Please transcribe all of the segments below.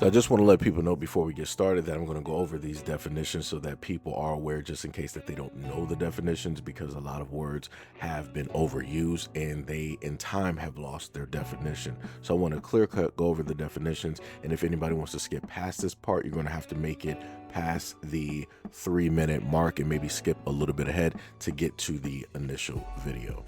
So I just want to let people know before we get started that I'm going to go over these definitions so that people are aware, just in case that they don't know the definitions, because a lot of words have been overused and they in time have lost their definition. So I want to clear cut go over the definitions, and if anybody wants to skip past this part, you're going to have to make it past the 3-minute mark and maybe skip a little bit ahead to get to the initial video.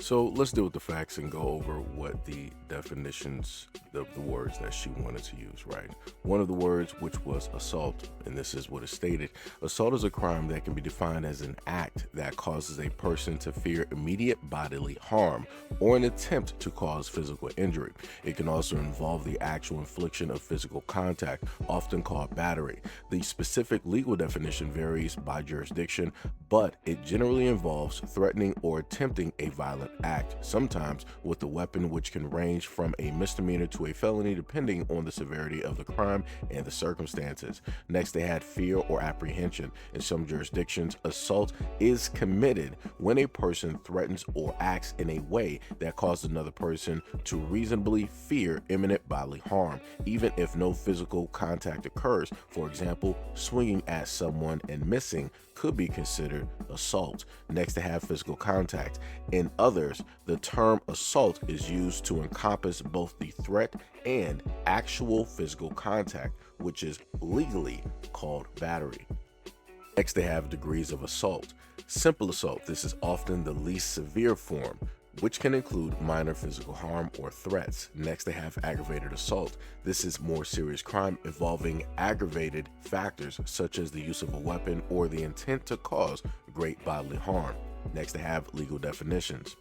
So let's deal with the facts and go over what the definitions of the words that she wanted to use, right? One of the words, which was assault, and this is what is stated. Assault is a crime that can be defined as an act that causes a person to fear immediate bodily harm or an attempt to cause physical injury. It can also involve the actual infliction of physical contact, often called battery. The specific legal definition varies by jurisdiction, but it generally involves threatening or attempting a violent act, sometimes with a weapon, which can range from a misdemeanor to a felony depending on the severity of the crime and the circumstances. Next, they had fear or apprehension. In some jurisdictions, assault is committed when a person threatens or acts in a way that causes another person to reasonably fear imminent bodily harm, even if no physical contact occurs. For example, swinging at someone and missing could be considered assault. Next, to have physical contact. In others, the term assault is used to encompass both the threat and actual physical contact, which is legally called battery. Next, they have degrees of assault. Simple assault, this is often the least severe form, which can include minor physical harm or threats. Next, they have aggravated assault. This is more serious crime involving aggravated factors such as the use of a weapon or the intent to cause great bodily harm. Next, they have legal definitions.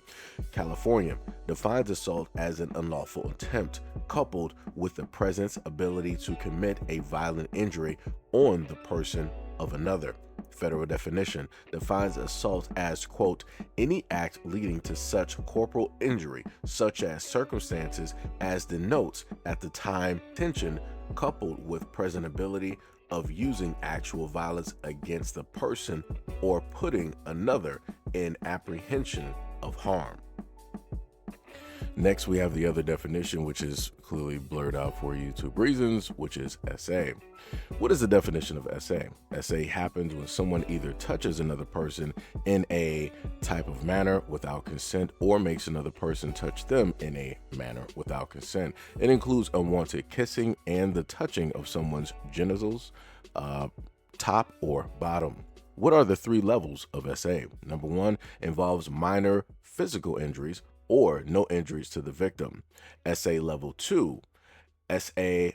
California defines assault as an unlawful attempt coupled with the presence ability to commit a violent injury on the person of another. Federal definition defines assault as, quote, any act leading to such corporal injury, such as circumstances as denotes at the time tension coupled with present ability of using actual violence against the person or putting another in apprehension of harm. Next, we have the other definition, which is clearly blurred out for YouTube reasons, which is SA. What is the definition of SA? SA happens when someone either touches another person in a type of manner without consent or makes another person touch them in a manner without consent. It includes unwanted kissing and the touching of someone's genitals, top or bottom. What are the 3 levels of SA? Number 1 involves minor physical injuries or no injuries to the victim. SA level 2, SA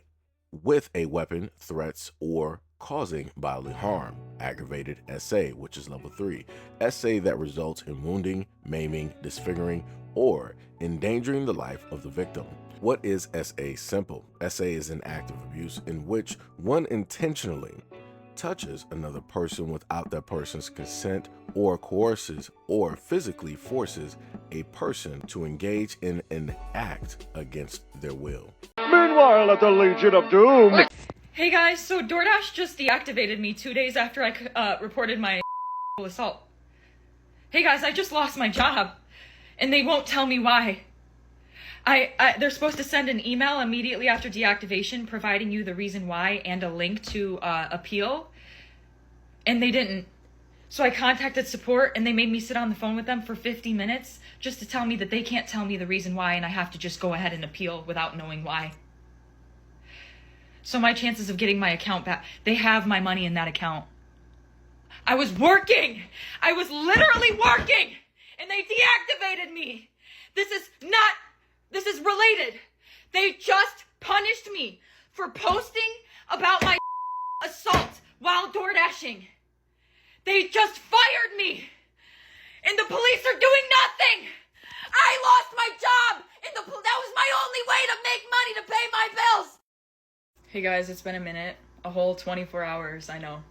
with a weapon, threats, or causing bodily harm. Aggravated SA, which is level 3, SA that results in wounding, maiming, disfiguring, or endangering the life of the victim. What is SA simple? SA is an act of abuse in which one intentionally touches another person without that person's consent or coerces or physically forces a person to engage in an act against their will. Meanwhile, at the Legion of Doom. Hey guys, so DoorDash just deactivated me 2 days after I reported my assault. Hey guys, I just lost my job and they won't tell me why. They're supposed to send an email immediately after deactivation providing you the reason why and a link to appeal, and they didn't. So I contacted support and they made me sit on the phone with them for 50 minutes just to tell me that they can't tell me the reason why and I have to just go ahead and appeal without knowing why. So my chances of getting my account back, they have my money in that account. I was working! I was literally working! And they deactivated me! This is related. They just punished me for posting about my assault while door dashing. They just fired me. And the police are doing nothing. I lost my job. And that was my only way to make money to pay my bills. Hey guys, it's been a minute. A whole 24 hours, I know.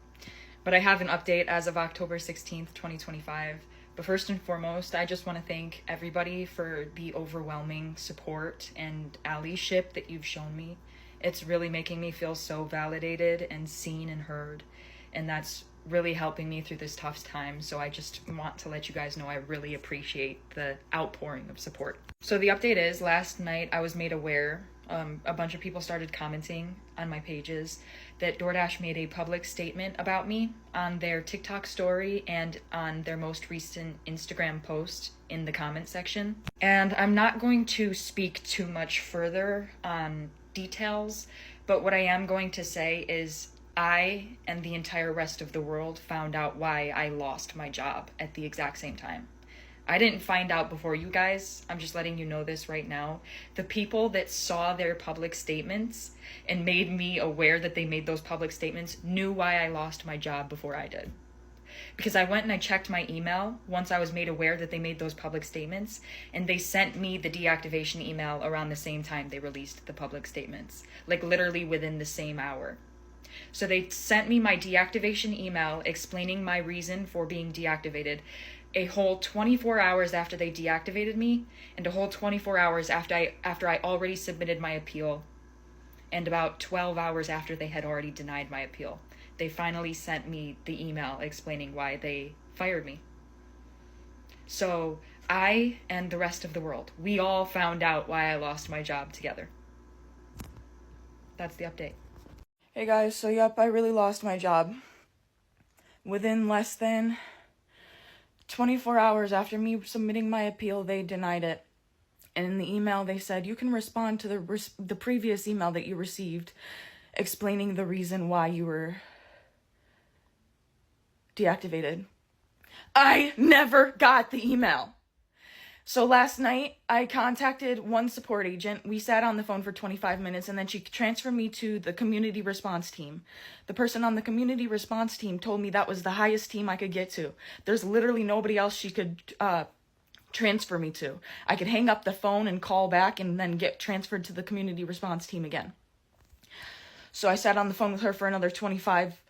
But I have an update as of October 16th, 2025. But first and foremost, I just want to thank everybody for the overwhelming support and allyship that you've shown me. It's really making me feel so validated and seen and heard. And that's really helping me through this tough time. So I just want to let you guys know I really appreciate the outpouring of support. So the update is, last night I was made aware a bunch of people started commenting on my pages that DoorDash made a public statement about me on their TikTok story and on their most recent Instagram post in the comment section. And I'm not going to speak too much further on details, but what I am going to say is I and the entire rest of the world found out why I lost my job at the exact same time. I didn't find out before you guys. I'm just letting you know this right now. The people that saw their public statements and made me aware that they made those public statements knew why I lost my job before I did. Because I went and I checked my email once I was made aware that they made those public statements, and they sent me the deactivation email around the same time they released the public statements, like literally within the same hour. So they sent me my deactivation email explaining my reason for being deactivated a whole 24 hours after they deactivated me, and a whole 24 hours after I already submitted my appeal, and about 12 hours after they had already denied my appeal. They finally sent me the email explaining why they fired me. So I and the rest of the world, we all found out why I lost my job together. That's the update. Hey guys, so yep, I really lost my job. Within less than 24 hours after me submitting my appeal, they denied it. And in the email, they said, you can respond to the previous email that you received explaining the reason why you were deactivated. I never got the email. So last night, I contacted one support agent. We sat on the phone for 25 minutes, and then she transferred me to the community response team. The person on the community response team told me that was the highest team I could get to. There's literally nobody else she could transfer me to. I could hang up the phone and call back and then get transferred to the community response team again. So I sat on the phone with her for another 25,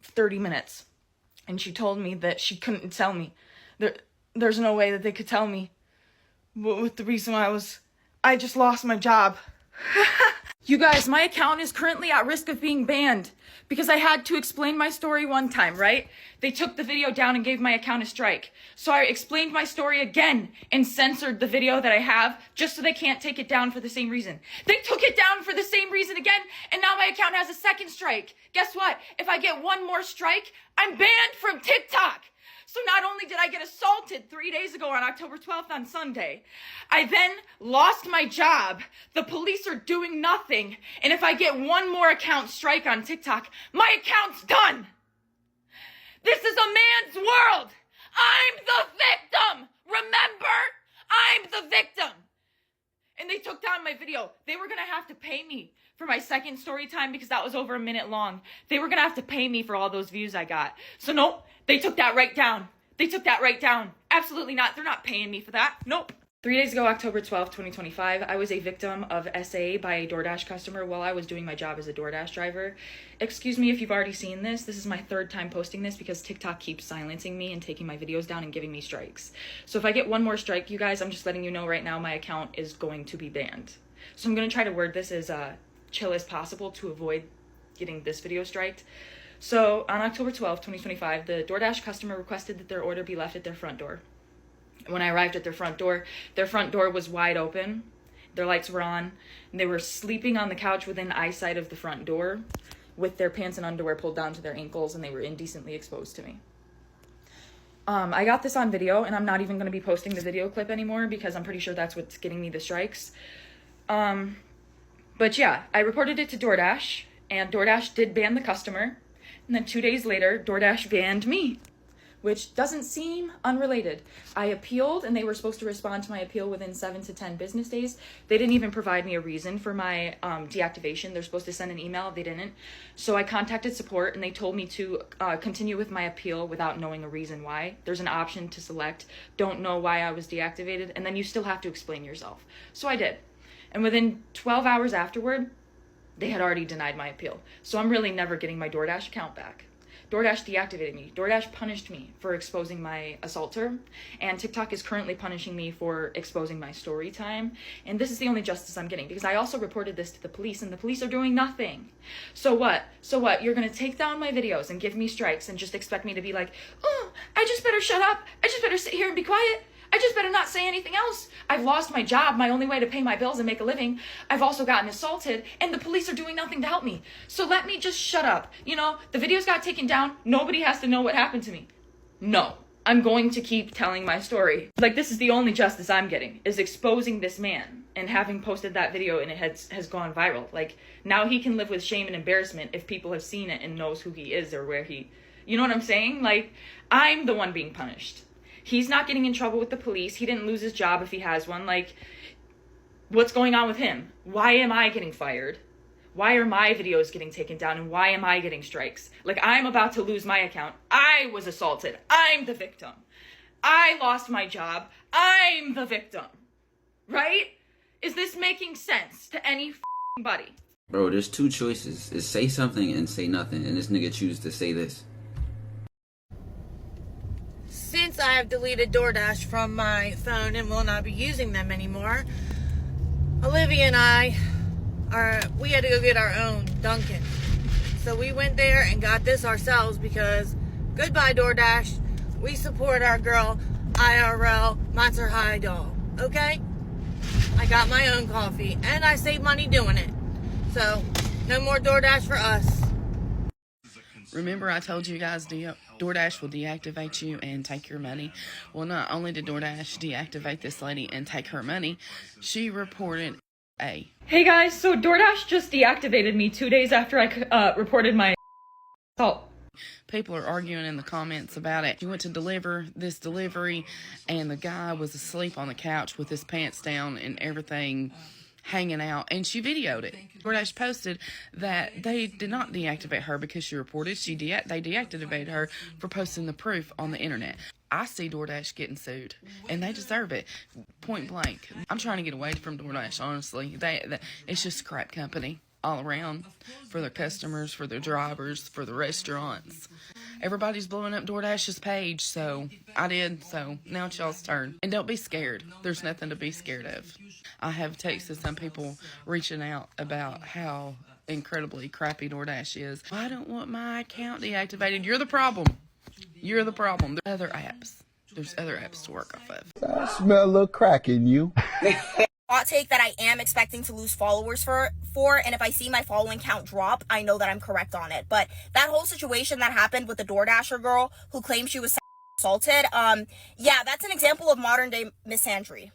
30 minutes. And she told me that she couldn't tell me. There's no way that they could tell me what the reason why I just lost my job. You guys, my account is currently at risk of being banned because I had to explain my story one time, right? They took the video down and gave my account a strike. So I explained my story again and censored the video that I have just so they can't take it down for the same reason. They took it down for the same reason again, and now my account has a second strike. Guess what? If I get one more strike, I'm banned from TikTok. So not only did I get assaulted 3 days ago on October 12th on Sunday, I then lost my job. The police are doing nothing. And if I get one more account strike on TikTok, my account's done. This is a man's world. I'm the victim. Remember? I'm the victim. And they took down my video. They were going to have to pay me for my second story time because that was over a minute long. They were going to have to pay me for all those views I got. So nope, they took that right down. They took that right down. Absolutely not. They're not paying me for that. Nope. 3 days ago, October 12th, 2025, I was a victim of SA by a DoorDash customer while I was doing my job as a DoorDash driver. Excuse me if you've already seen this. This is my third time posting this because TikTok keeps silencing me and taking my videos down and giving me strikes. So if I get one more strike, you guys, I'm just letting you know right now my account is going to be banned. So I'm going to try to word this as chill as possible to avoid getting this video striked. So on October 12th, 2025, the DoorDash customer requested that their order be left at their front door. When I arrived at their front door was wide open, their lights were on, and they were sleeping on the couch within eyesight of the front door with their pants and underwear pulled down to their ankles, and they were indecently exposed to me. I got this on video, and I'm not even going to be posting the video clip anymore because I'm pretty sure that's what's getting me the strikes. But yeah, I reported it to DoorDash, and DoorDash did ban the customer, and then 2 days later, DoorDash banned me, which doesn't seem unrelated. I appealed, and they were supposed to respond to my appeal within 7 to 10 business days. They didn't even provide me a reason for my deactivation. They're supposed to send an email. They didn't. So I contacted support, and they told me to continue with my appeal without knowing a reason why. There's an option to select, don't know why I was deactivated, and then you still have to explain yourself. So I did. And within 12 hours afterward, they had already denied my appeal. So I'm really never getting my DoorDash account back. DoorDash deactivated me. DoorDash punished me for exposing my assaulter, and TikTok is currently punishing me for exposing my story time. And this is the only justice I'm getting because I also reported this to the police, and the police are doing nothing. So what? So what? You're gonna take down my videos and give me strikes and just expect me to be like, oh, I just better shut up. I just better sit here and be quiet. I just better not say anything else. I've lost my job, my only way to pay my bills and make a living. I've also gotten assaulted, and the police are doing nothing to help me. So let me just shut up. You know, the videos got taken down. Nobody has to know what happened to me. No, I'm going to keep telling my story. Like, this is the only justice I'm getting, is exposing this man and having posted that video and it has gone viral. Like, now he can live with shame and embarrassment if people have seen it and knows who he is or where he, you know what I'm saying? Like, I'm the one being punished. He's not getting in trouble with the police. He didn't lose his job if he has one. Like, what's going on with him? Why am I getting fired? Why are my videos getting taken down? And why am I getting strikes? Like, I'm about to lose my account. I was assaulted. I'm the victim. I lost my job. I'm the victim. Right? Is this making sense to anybody? Bro, there's two choices. It's say something and say nothing. And this nigga chooses to say this. Since I have deleted DoorDash from my phone and will not be using them anymore, Olivia and I we had to go get our own Dunkin'. So we went there and got this ourselves because goodbye DoorDash. We support our girl IRL Monster High Doll. Okay? I got my own coffee and I saved money doing it. So no more DoorDash for us. Remember I told you guys DoorDash will deactivate you and take your money? Well, not only did DoorDash deactivate this lady and take her money, she reported a... Hey guys, so DoorDash just deactivated me 2 days after I reported my assault. People are arguing in the comments about it. She went to deliver this delivery and the guy was asleep on the couch with his pants down and everything hanging out, and she videoed it. DoorDash posted that they did not deactivate her because she reported. They deactivated her for posting the proof on the internet. I see DoorDash getting sued, and they deserve it, point blank. I'm trying to get away from DoorDash, honestly. It's just a crap company all around for their customers, for their drivers, for the restaurants. Everybody's blowing up DoorDash's page, so I did, so now it's y'all's turn. And don't be scared. There's nothing to be scared of. I have texted some people reaching out about how incredibly crappy DoorDash is. I don't want my account deactivated. You're the problem. You're the problem. There's other apps. There's other apps to work off of. I smell a little crack in you. Hot take that I am expecting to lose followers for, and if I see my following count drop, I know that I'm correct on it. But that whole situation that happened with the DoorDasher girl who claimed she was assaulted, yeah, that's an example of modern day misandry.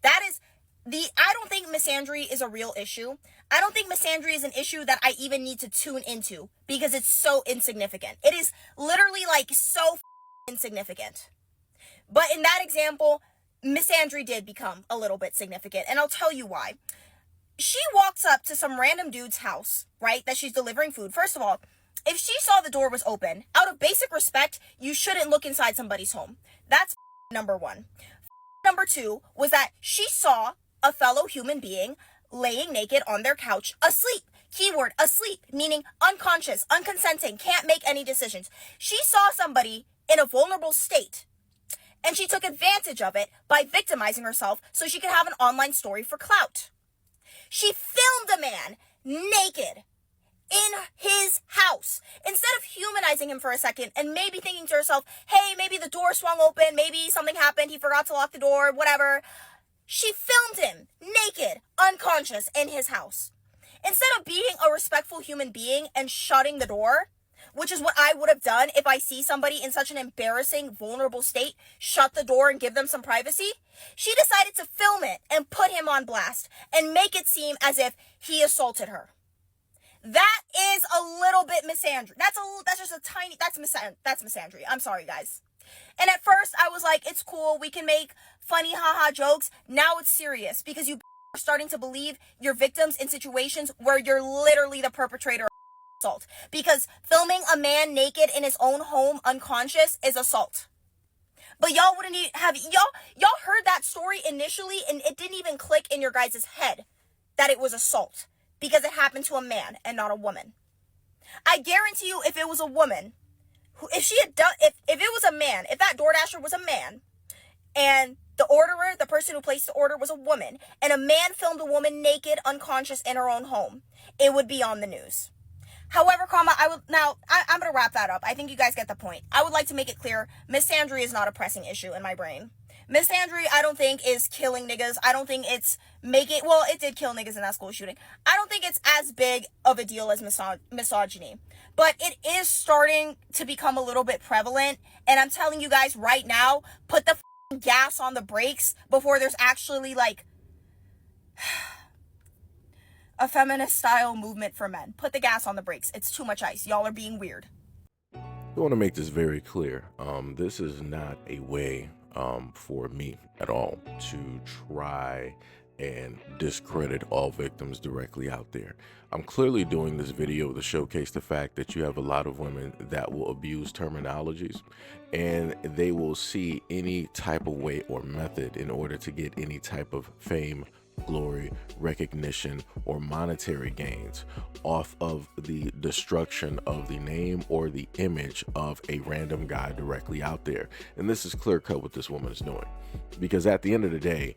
I don't think misandry is a real issue. I don't think misandry is an issue that I even need to tune into because it's so insignificant. It is literally like so insignificant. But in that example, misandry did become a little bit significant, and I'll tell you why. She walks up to some random dude's house, right, that she's delivering food. First of all, if she saw the door was open, out of basic respect, you shouldn't look inside somebody's home. That's number one. Number two was that she saw a fellow human being laying naked on their couch, asleep. Keyword, asleep, meaning unconscious, unconsenting, can't make any decisions. She saw somebody in a vulnerable state, and she took advantage of it by victimizing herself so she could have an online story for clout. She filmed a man naked in his house. Instead of humanizing him for a second and maybe thinking to herself, hey, maybe the door swung open, maybe something happened, he forgot to lock the door, whatever. She filmed him naked, unconscious in his house. Instead of being a respectful human being and shutting the door, which is what I would have done if I see somebody in such an embarrassing, vulnerable state, shut the door and give them some privacy, she decided to film it and put him on blast and make it seem as if he assaulted her. That is a little bit misandry. That's misandry. I'm sorry, guys. And at first I was like, it's cool, we can make funny haha jokes. Now it's serious because you are starting to believe you're victims in situations where you're literally the perpetrator of assault. Because filming a man naked in his own home unconscious is assault. But y'all wouldn't have, y'all heard that story initially and it didn't even click in your guys' head that it was assault because it happened to a man and not a woman. I guarantee you if it was a woman, if it was a man, if that DoorDasher was a man and the orderer, the person who placed the order was a woman and a man filmed a woman naked, unconscious in her own home, it would be on the news. However, I'm going to wrap that up. I think you guys get the point. I would like to make it clear, misandry is not a pressing issue in my brain. Miss Andrew, I don't think is killing niggas. I don't think it's making, well, it did kill niggas in that school shooting. I don't think it's as big of a deal as misogyny, but it is starting to become a little bit prevalent. And I'm telling you guys right now, put the gas on the brakes before there's actually like a feminist style movement for men. Put the gas on the brakes. It's too much ice. Y'all are being weird. I want to make this very clear. This is not a way for me at all to try and discredit all victims directly out there. I'm clearly doing this video to showcase the fact that you have a lot of women that will abuse terminologies, and they will see any type of way or method in order to get any type of fame, glory, recognition, or monetary gains off of the destruction of the name or the image of a random guy directly out there. And this is clear cut what this woman is doing, because at the end of the day,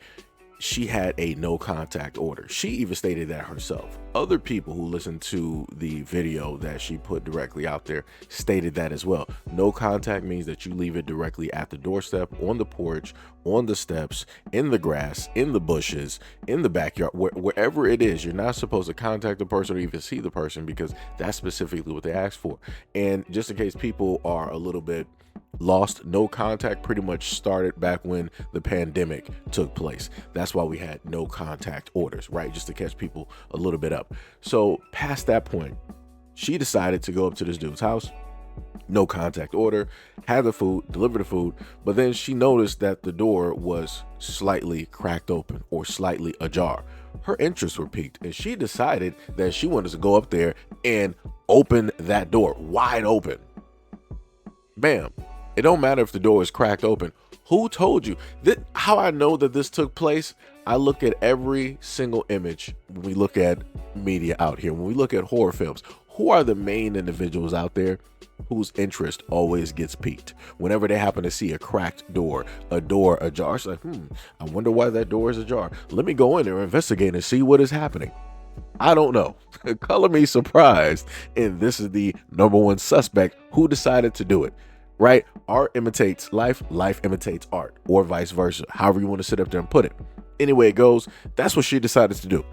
she had a no contact order. She even stated that herself. Other people who listened to the video that she put directly out there stated that as well. No contact means that you leave it directly at the doorstep, on the porch, on the steps, in the grass, in the bushes, in the backyard, wherever it is. You're not supposed to contact the person or even see the person, because that's specifically what they asked for. And just in case people are a little bit lost, no contact pretty much started back when the pandemic took place. That's why we had no contact orders, right? Just to catch people a little bit up. So past that point, she decided to go up to this dude's house, no contact order, had the food, delivered the food, but then she noticed that the door was slightly cracked open or slightly ajar. Her interests were piqued, and she decided that she wanted to go up there and open that door wide open. Bam. It don't matter if the door is cracked open. Who told you that? How I know that this took place? I look at every single image when we look at media out here. When we look at horror films, who are the main individuals out there whose interest always gets piqued whenever they happen to see a cracked door, a door ajar? It's like, I wonder why that door is ajar. Let me go in there and investigate and see what is happening. I don't know. Color me surprised. And this is the number one suspect who decided to do it. Right? Art imitates life, life imitates art, or vice versa, however you want to sit up there and put it. Anyway it goes, that's what she decided to do.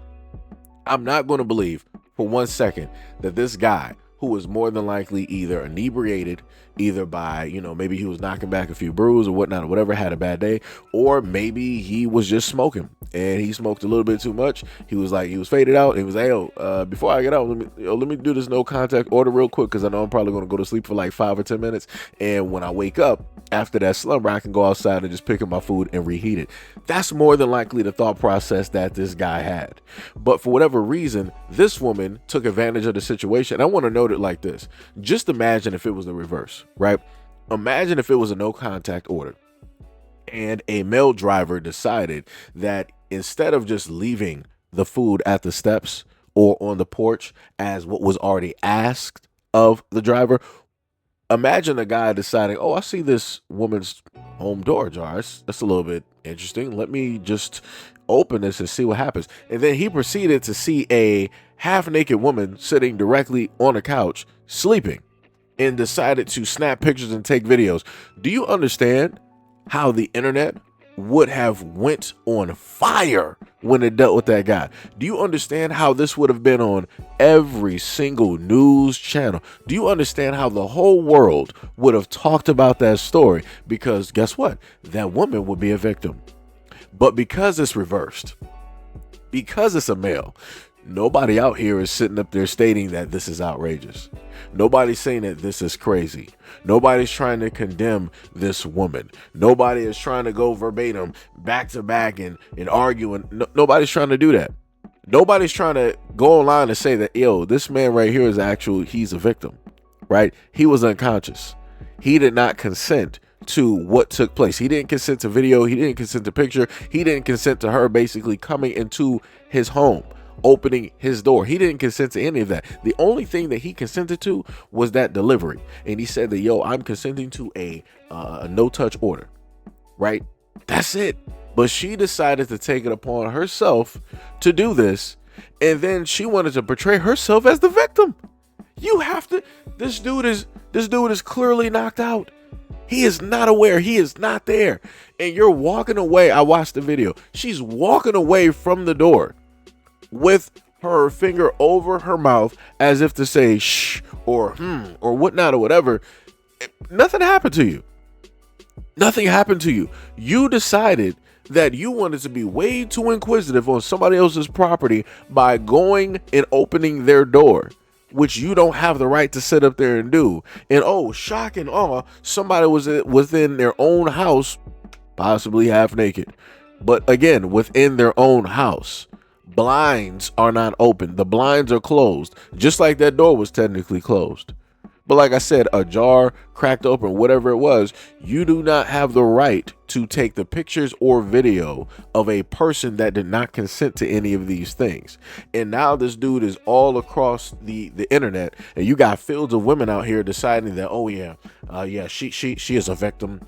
I'm not going to believe for 1 second that this guy, who was more than likely either inebriated, either by, maybe he was knocking back a few brews or whatnot, or whatever, had a bad day, or maybe he was just smoking and he smoked a little bit too much. He was faded out. He was like, yo, before I get out, let me do this no contact order real quick, because I know I'm probably going to go to sleep for like 5 or 10 minutes. And when I wake up after that slumber, I can go outside and just pick up my food and reheat it. That's more than likely the thought process that this guy had. But for whatever reason, this woman took advantage of the situation. I want to note it like this. Just imagine if it was the reverse, right? Imagine if it was a no contact order and a male driver decided that instead of just leaving the food at the steps or on the porch as what was already asked of the driver, imagine a guy deciding, oh, I see this woman's home door ajar. That's a little bit interesting. Let me just open this and see what happens. And then he proceeded to see a half-naked woman sitting directly on a couch sleeping, and decided to snap pictures and take videos. Do you understand how the internet would have went on fire when it dealt with that guy? Do you understand how this would have been on every single news channel? Do you understand how the whole world would have talked about that story? Because guess what? That woman would be a victim. But because it's reversed, because it's a male, nobody out here is sitting up there stating that this is outrageous. Nobody's saying that this is crazy. Nobody's trying to condemn this woman. Nobody is trying to go verbatim, back to back, and arguing. Nobody's trying to do that. Nobody's trying to go online and say that, yo, this man right here is he's a victim, right? He was unconscious. He did not consent to what took place. He didn't consent to video. He didn't consent to picture. He didn't consent to her basically coming into his home, opening his door. He didn't consent to any of that. The only thing that he consented to was that delivery. And he said that, yo, I'm consenting to a no-touch order, right? That's it. But she decided to take it upon herself to do this. And then she wanted to portray herself as the victim. You have to, this dude is clearly knocked out. He is not aware. He is not there. And you're walking away. I watched the video. She's walking away from the door with her finger over her mouth as if to say shh or or whatnot or whatever. Nothing happened to you. Nothing happened to you. You decided that you wanted to be way too inquisitive on somebody else's property by going and opening their door, which you don't have the right to sit up there and do. And oh, shock and awe, somebody was within their own house, possibly half naked, but again, within their own house. Blinds are not open. The blinds are closed, just like that door was technically closed. But like I said, ajar, cracked open, whatever it was, you do not have the right to take the pictures or video of a person that did not consent to any of these things. And now this dude is all across the internet, and you got fields of women out here deciding that, oh yeah, she is a victim,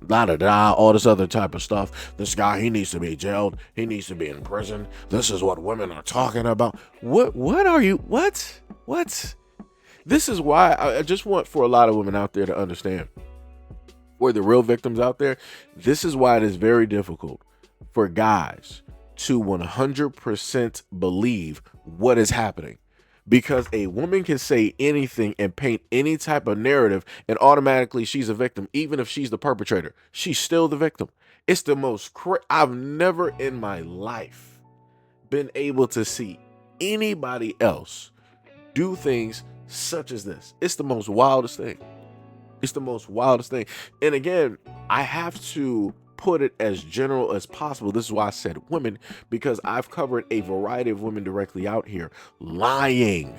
all this other type of stuff. This guy, he needs to be jailed. He needs to be in prison. This is what women are talking about. What are you? What? This is why I just want for a lot of women out there to understand, for the real victims out there, this is why it is very difficult for guys to 100% believe what is happening. Because a woman can say anything and paint any type of narrative and automatically she's a victim. Even if she's the perpetrator, she's still the victim. It's the most I've never in my life been able to see anybody else do things such as this. It's the most wildest thing. It's the most wildest thing. And again, I have to put it as general as possible. This is why I said women, because I've covered a variety of women directly out here lying,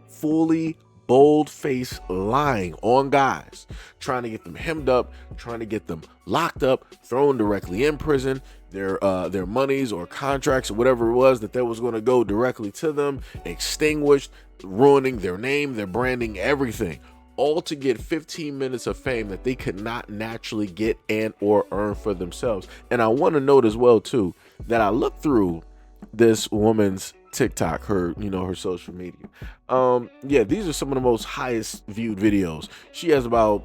fully bold-faced lying on guys, trying to get them hemmed up, trying to get them locked up, thrown directly in prison, their monies or contracts or whatever it was that was going to go directly to them, extinguished, ruining their name, their branding, everything, all to get 15 minutes of fame that they could not naturally get and or earn for themselves. And I want to note as well too that I looked through this woman's TikTok, her social media. These are some of the most highest viewed videos. She has about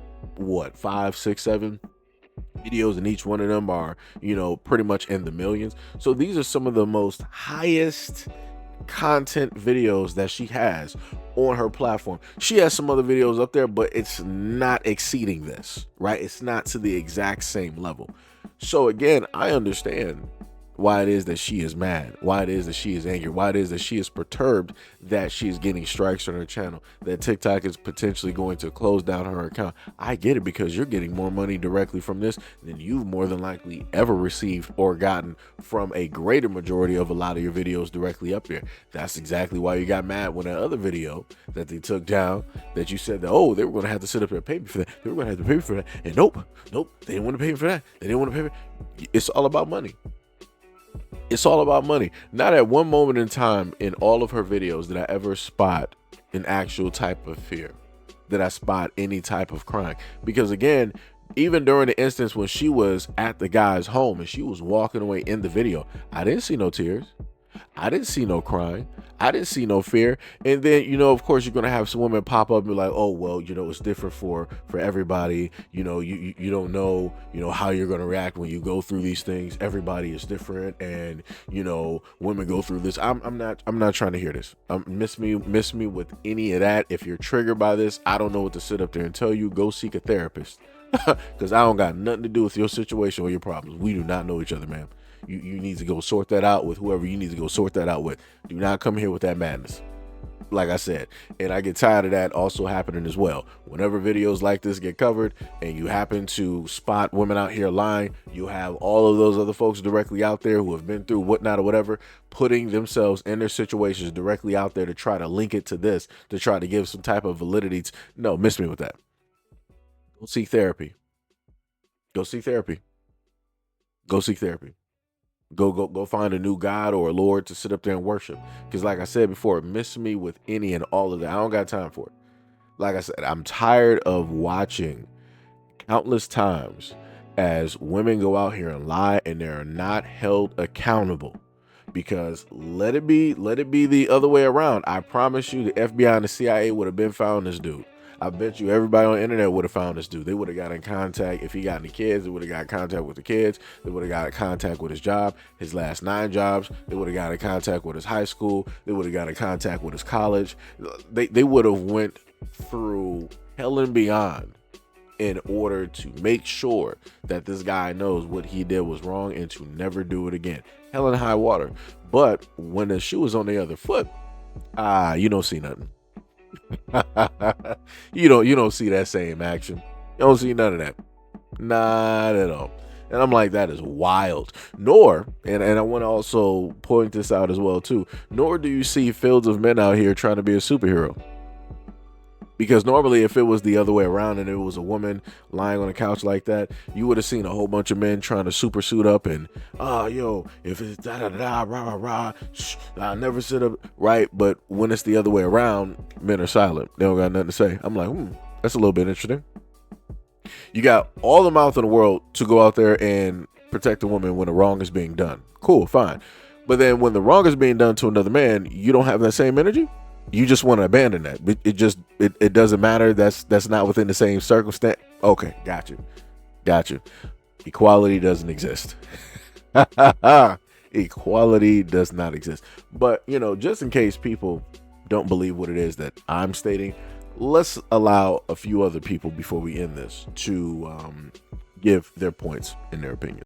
5, 6, 7 videos, and each one of them are pretty much in the millions. So these are some of the most highest content videos that she has on her platform. She has some other videos up there, but it's not exceeding this, right? It's not to the exact same level. So again, I understand why it is that she is mad, why it is that she is angry, why it is that she is perturbed that she is getting strikes on her channel, that TikTok is potentially going to close down her account. I get it, because you're getting more money directly from this than you've more than likely ever received or gotten from a greater majority of a lot of your videos directly up there. That's exactly why you got mad when that other video that they took down, that you said that, oh, they were going to have to sit up here and pay me for that. They were going to have to pay me for that. And nope, they didn't want to pay me for that. They didn't want to pay me. It's all about money. It's all about money. Not at one moment in time in all of her videos did I ever spot an actual type of fear, did I spot any type of crime. Because again, even during the instance when she was at the guy's home and she was walking away in the video, I didn't see no tears. I didn't see no crying. I didn't see no fear. And then, of course, you're going to have some women pop up and be like, oh, well, it's different for everybody. You don't know, how you're going to react when you go through these things. Everybody is different. And, women go through this. I'm not trying to hear this. Miss me with any of that. If you're triggered by this, I don't know what to sit up there and tell you. Go seek a therapist, because I don't got nothing to do with your situation or your problems. We do not know each other, ma'am. You need to go sort that out with whoever you need to go sort that out with. Do not come here with that madness. Like I said, and I get tired of that also happening as well. Whenever videos like this get covered and you happen to spot women out here lying, you have all of those other folks directly out there who have been through whatnot or whatever, putting themselves in their situations directly out there to try to link it to this, to try to give some type of validity. No, miss me with that. Go seek therapy. Go seek therapy. Go seek therapy. Go find a new God or a Lord to sit up there and worship. Because like I said before, miss me with any and all of that. I don't got time for it. Like I said, I'm tired of watching countless times as women go out here and lie and they're not held accountable. Because let it be the other way around. I promise you the FBI and the CIA would have been found this dude. I bet you everybody on the internet would have found this dude. They would have got in contact. If he got any kids, they would have got in contact with the kids. They would have got in contact with his job, his last 9 jobs. They would have got in contact with his high school. They would have got in contact with his college. They would have went through hell and beyond in order to make sure that this guy knows what he did was wrong and to never do it again. Hell and high water. But when the shoe is on the other foot, you don't see nothing. you don't see that same action. You don't see none of that. Not at all. And I'm like, that is wild. Nor, and I want to also point this out as well too, nor do you see fields of men out here trying to be a superhero. Because normally if it was the other way around and it was a woman lying on a couch like that, you would have seen a whole bunch of men trying to super suit up and, if it's da-da-da, rah-rah-rah, I never sit up, right? But when it's the other way around, men are silent. They don't got nothing to say. I'm like, that's a little bit interesting. You got all the mouth in the world to go out there and protect a woman when the wrong is being done. Cool, fine. But then when the wrong is being done to another man, you don't have that same energy? You just want to abandon that. It doesn't matter. That's not within the same circumstance. Okay, got you. Equality doesn't exist. Equality does not exist. But, just in case people don't believe what it is that I'm stating, let's allow a few other people before we end this to give their points and their opinions.